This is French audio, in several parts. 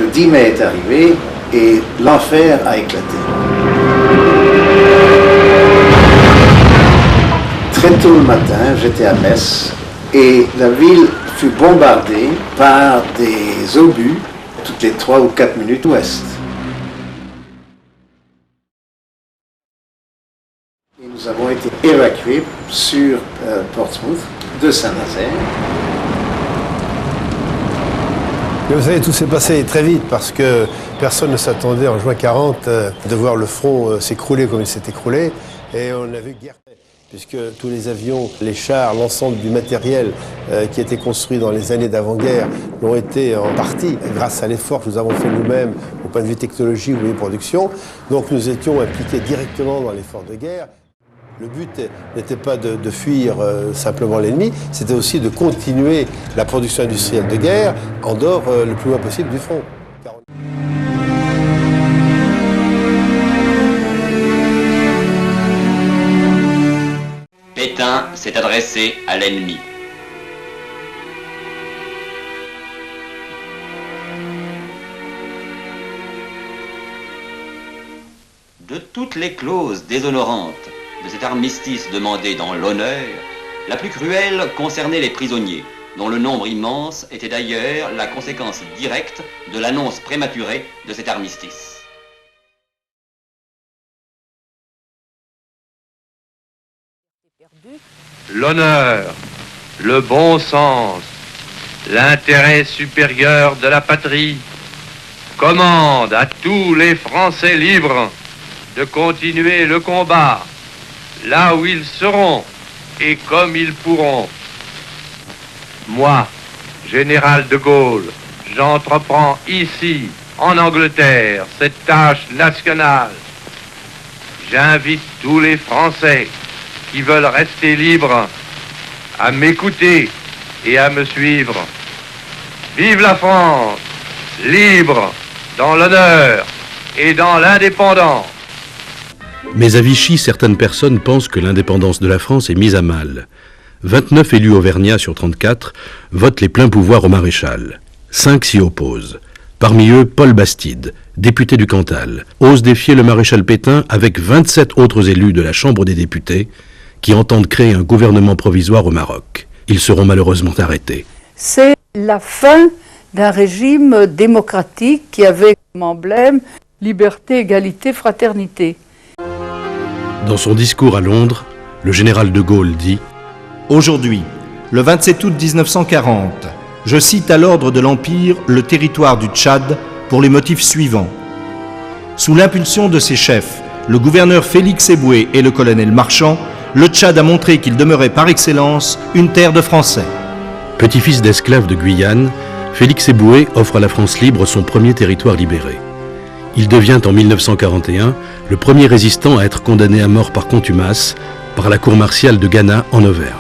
Le 10 mai est arrivé et l'enfer a éclaté. Très tôt le matin, j'étais à Metz et la ville fut bombardée par des obus toutes les 3 ou 4 minutes ouest. Et nous avons été évacués sur Portsmouth de Saint-Nazaire. Mais vous savez, tout s'est passé très vite parce que personne ne s'attendait en juin 40 de voir le front s'écrouler comme il s'est écroulé. Et on a vu guerre, puisque tous les avions, les chars, l'ensemble du matériel qui était construit dans les années d'avant-guerre l'ont été en partie grâce à l'effort que nous avons fait nous-mêmes au point de vue technologie ou de production. Donc nous étions impliqués directement dans l'effort de guerre. Le but n'était pas de fuir simplement l'ennemi, c'était aussi de continuer la production industrielle de guerre en dehors le plus loin possible du front. Pétain s'est adressé à l'ennemi. De toutes les clauses déshonorantes de cet armistice demandé dans l'honneur, la plus cruelle concernait les prisonniers, dont le nombre immense était d'ailleurs la conséquence directe de l'annonce prématurée de cet armistice. L'honneur, le bon sens, l'intérêt supérieur de la patrie commandent à tous les Français libres de continuer le combat là où ils seront et comme ils pourront. Moi, général de Gaulle, j'entreprends ici, en Angleterre, cette tâche nationale. J'invite tous les Français qui veulent rester libres à m'écouter et à me suivre. Vive la France, libre dans l'honneur et dans l'indépendance. Mais à Vichy, certaines personnes pensent que l'indépendance de la France est mise à mal. 29 élus auvergnats sur 34 votent les pleins pouvoirs au maréchal. 5 s'y opposent. Parmi eux, Paul Bastide, député du Cantal, ose défier le maréchal Pétain avec 27 autres élus de la Chambre des députés qui entendent créer un gouvernement provisoire au Maroc. Ils seront malheureusement arrêtés. C'est la fin d'un régime démocratique qui avait comme emblème liberté, égalité, fraternité. Dans son discours à Londres, le général de Gaulle dit « Aujourd'hui, le 27 août 1940, je cite à l'ordre de l'Empire le territoire du Tchad pour les motifs suivants. Sous l'impulsion de ses chefs, le gouverneur Félix Eboué et le colonel Marchand, le Tchad a montré qu'il demeurait par excellence une terre de Français. » Petit-fils d'esclave de Guyane, Félix Eboué offre à la France libre son premier territoire libéré. Il devient en 1941 le premier résistant à être condamné à mort par contumace par la cour martiale de Gannat en Auvergne.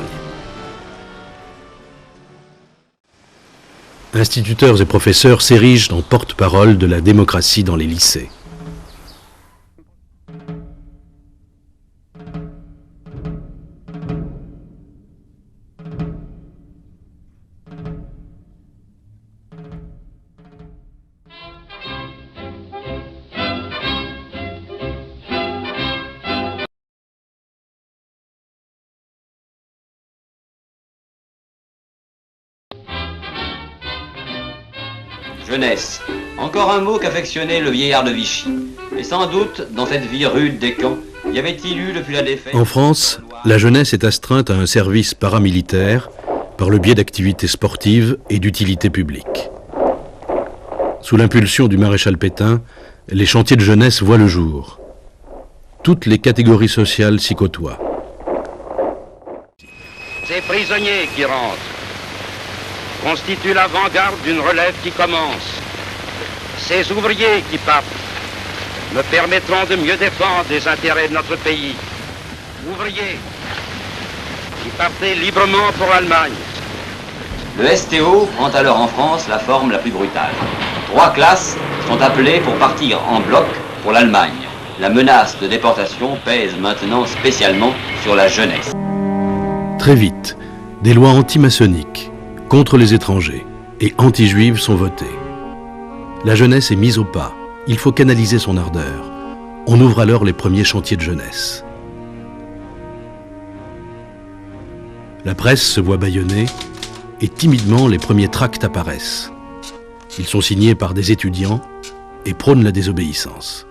Instituteurs et professeurs s'érigent en porte-parole de la démocratie dans les lycées. Jeunesse, encore un mot qu'affectionnait le vieillard de Vichy. Et sans doute, dans cette vie rude des camps, y avait-il eu depuis la défaite... En France, la jeunesse est astreinte à un service paramilitaire par le biais d'activités sportives et d'utilité publique. Sous l'impulsion du maréchal Pétain, les chantiers de jeunesse voient le jour. Toutes les catégories sociales s'y côtoient. Ces prisonniers qui rentrent constituent l'avant-garde d'une relève qui commence. Ces ouvriers qui partent me permettront de mieux défendre les intérêts de notre pays. Ouvriers qui partaient librement pour l'Allemagne. Le STO prend alors en France la forme la plus brutale. 3 classes sont appelées pour partir en bloc pour l'Allemagne. La menace de déportation pèse maintenant spécialement sur la jeunesse. Très vite, des lois anti-maçonniques, contre les étrangers et anti-juives sont votées. La jeunesse est mise au pas. Il faut canaliser son ardeur. On ouvre alors les premiers chantiers de jeunesse. La presse se voit bâillonnée et timidement les premiers tracts apparaissent. Ils sont signés par des étudiants et prônent la désobéissance.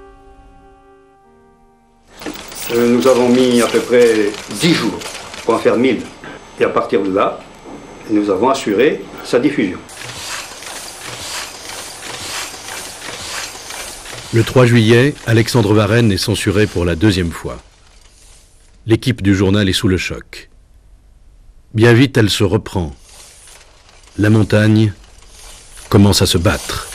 Nous avons mis à peu près 10 jours pour en faire 1000. Et à partir de là, nous avons assuré sa diffusion. Le 3 juillet, Alexandre Varenne est censuré pour la 2e fois. L'équipe du journal est sous le choc. Bien vite, elle se reprend. La montagne commence à se battre.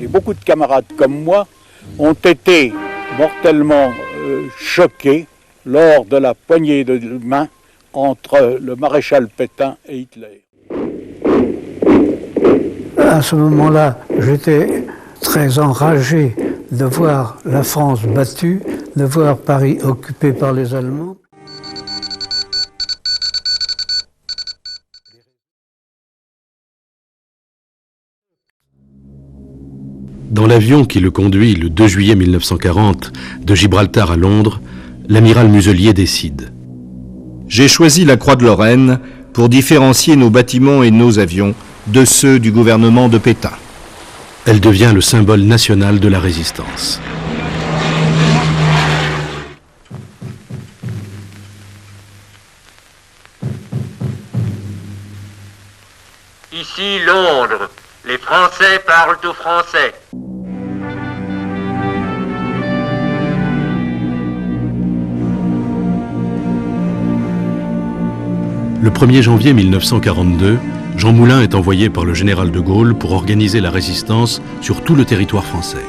Beaucoup de camarades comme moi ont été mortellement choqués lors de la poignée de main entre le maréchal Pétain et Hitler. À ce moment-là, j'étais très enragé de voir la France battue, de voir Paris occupé par les Allemands. Dans l'avion qui le conduit le 2 juillet 1940 de Gibraltar à Londres, l'amiral Muselier décide. J'ai choisi la Croix de Lorraine pour différencier nos bâtiments et nos avions de ceux du gouvernement de Pétain. Elle devient le symbole national de la résistance. Ici Londres. Les Français parlent aux Français. Le 1er janvier 1942, Jean Moulin est envoyé par le général de Gaulle pour organiser la résistance sur tout le territoire français.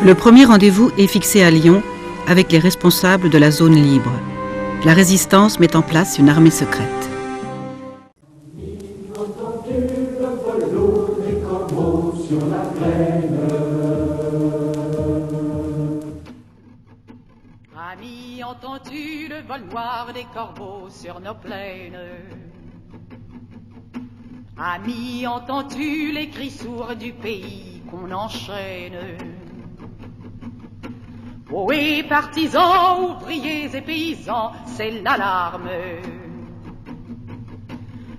Le premier rendez-vous est fixé à Lyon avec les responsables de la zone libre. La résistance met en place une armée secrète. Amis, entends-tu le vol noir des corbeaux sur nos plaines? Amis, entends-tu les cris sourds du pays qu'on enchaîne? Ohé, partisans, ouvriers et paysans, c'est l'alarme.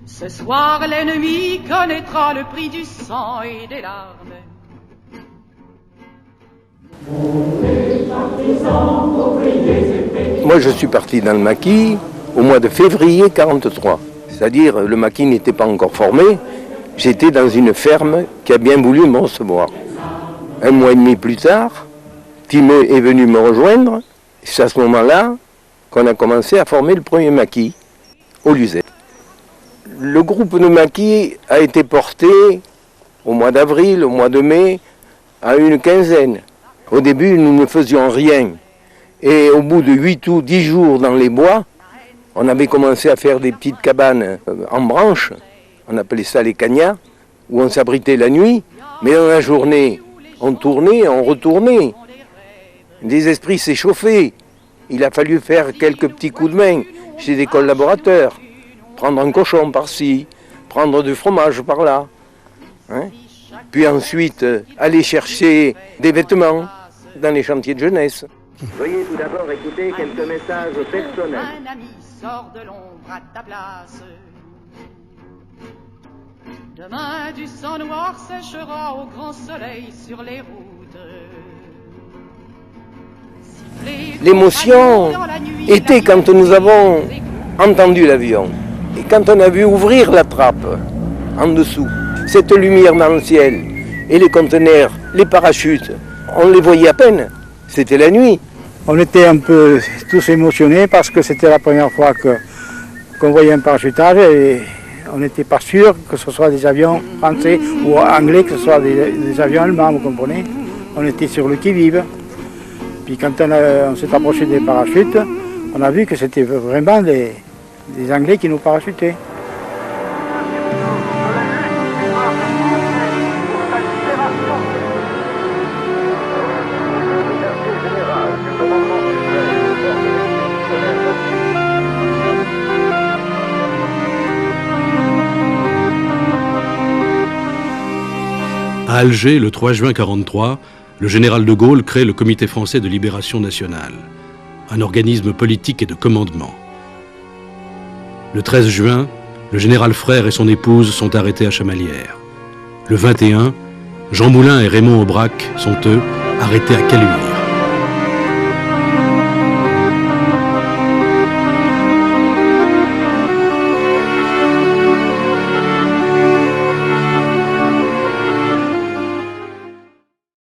Ce soir, l'ennemi connaîtra le prix du sang et des larmes. Moi, je suis parti dans le maquis au mois de février 1943. C'est-à-dire, le maquis n'était pas encore formé. J'étais dans une ferme qui a bien voulu me recevoir. 1 mois et demi plus tard, Timeux est venu me rejoindre. C'est à ce moment-là qu'on a commencé à former le premier maquis au Luzet. Le groupe de maquis a été porté au mois d'avril, au mois de mai, à une quinzaine. Au début, nous ne faisions rien. Et au bout de 8 ou 10 jours dans les bois, on avait commencé à faire des petites cabanes en branches. On appelait ça les cagnards, où on s'abritait la nuit. Mais dans la journée, on tournait, on retournait. Les esprits s'échauffaient. Il a fallu faire quelques petits coups de main chez des collaborateurs. Prendre un cochon par-ci, prendre du fromage par-là. Hein? Puis ensuite, aller chercher des vêtements dans les chantiers de jeunesse. Veuillez tout d'abord écouter quelques messages personnels. Un ami sort de l'ombre à ta place. Demain, du sang noir séchera au grand soleil sur les routes. L'émotion était quand nous avons entendu l'avion et quand on a vu ouvrir la trappe en dessous, cette lumière dans le ciel et les conteneurs, les parachutes, on les voyait à peine. C'était la nuit. On était un peu tous émotionnés parce que c'était la première fois qu'on voyait un parachutage et on n'était pas sûr que ce soit des avions français ou anglais, que ce soit des avions allemands, vous comprenez. On était sur le qui-vive. Puis quand on s'est approché des parachutes, on a vu que c'était vraiment des Anglais qui nous parachutaient. À Alger, le 3 juin 1943, le général de Gaulle crée le Comité français de libération nationale, un organisme politique et de commandement. Le 13 juin, le général Frère et son épouse sont arrêtés à Chamalières. Le 21, Jean Moulin et Raymond Aubrac sont, eux, arrêtés à Caluire.